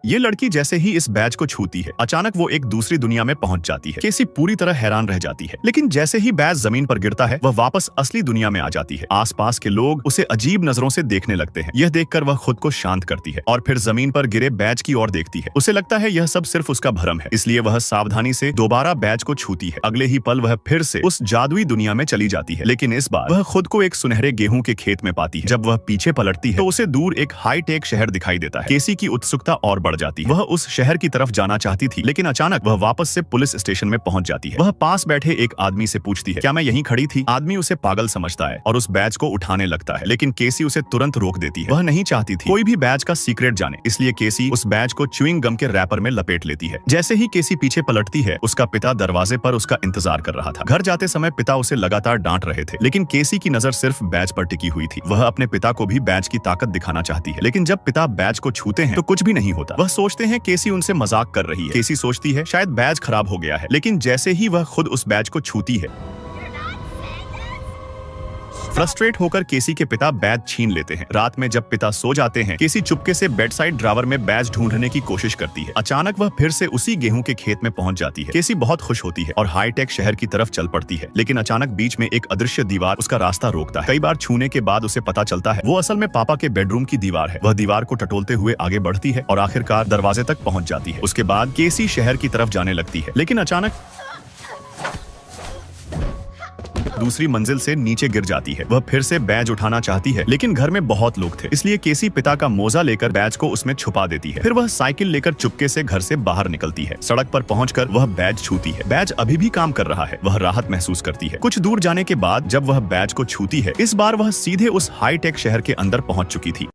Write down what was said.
ये लड़की जैसे ही इस बैज को छूती है, अचानक वो एक दूसरी दुनिया में पहुंच जाती है। केसी पूरी तरह हैरान रह जाती है, लेकिन जैसे ही बैज जमीन पर गिरता है, वह वापस असली दुनिया में आ जाती है। आसपास के लोग उसे अजीब नजरों से देखने लगते हैं। यह देखकर वह खुद को शांत करती है और फिर जमीन पर गिरे बैज की ओर देखती है। उसे लगता है यह सब सिर्फ उसका भ्रम है, इसलिए वह सावधानी से दोबारा बैज को छूती है। अगले ही पल वह फिर से उस जादुई दुनिया में चली जाती है, लेकिन इस बार वह खुद को एक सुनहरे गेहूं के खेत में पाती है। जब वह पीछे पलटती है तो उसे दूर एक हाईटेक शहर दिखाई देता है। केसी की उत्सुकता और बढ़ जाती है। वह उस शहर की तरफ जाना चाहती थी, लेकिन अचानक वह वापस से पुलिस स्टेशन में पहुंच जाती है। वह पास बैठे एक आदमी से पूछती है, क्या मैं यहीं खड़ी थी? आदमी उसे पागल समझता है और उस बैज को उठाने लगता है, लेकिन केसी उसे तुरंत रोक देती है। वह नहीं चाहती थी कोई भी बैज का सीक्रेट जाने, इसलिए केसी उस बैज को च्युइंग गम के रैपर में लपेट लेती है। जैसे ही केसी पीछे पलटती है, उसका पिता दरवाजे पर उसका इंतजार कर रहा था। घर जाते समय पिता उसे लगातार डांट रहे थे, लेकिन केसी की नजर सिर्फ बैज पर टिकी हुई थी। वह अपने पिता को भी बैज की ताकत दिखाना चाहती है, लेकिन जब पिता बैज को छूते हैं तो कुछ भी नहीं होता। वह सोचते हैं केसी उनसे मजाक कर रही है। केसी सोचती है शायद बैज खराब हो गया है, लेकिन जैसे ही वह खुद उस बैज को छूती है, फ्रस्ट्रेट होकर केसी के पिता बैज छीन लेते हैं। रात में जब पिता सो जाते हैं, केसी चुपके से बेड साइड ड्रावर में बैज ढूंढने की कोशिश करती है। अचानक वह फिर से उसी गेहूं के खेत में पहुंच जाती है। केसी बहुत खुश होती है और हाईटेक शहर की तरफ चल पड़ती है, लेकिन अचानक बीच में एक अदृश्य दीवार उसका रास्ता रोकता है। कई बार छूने के बाद उसे पता चलता है वो असल में पापा के बेडरूम की दीवार है। वह दीवार को टटोलते हुए आगे बढ़ती है और आखिरकार दरवाजे तक पहुंच जाती है। उसके बाद केसी शहर की तरफ जाने लगती है, लेकिन अचानक दूसरी मंजिल से नीचे गिर जाती है। वह फिर से बैज उठाना चाहती है, लेकिन घर में बहुत लोग थे, इसलिए केसी पिता का मोजा लेकर बैज को उसमें छुपा देती है। फिर वह साइकिल लेकर चुपके से घर से बाहर निकलती है। सड़क पर पहुंचकर वह बैज छूती है। बैज अभी भी काम कर रहा है। वह राहत महसूस करती है। कुछ दूर जाने के बाद जब वह बैज को छूती है, इस बार वह सीधे उस हाईटेक शहर के अंदर पहुंच चुकी थी।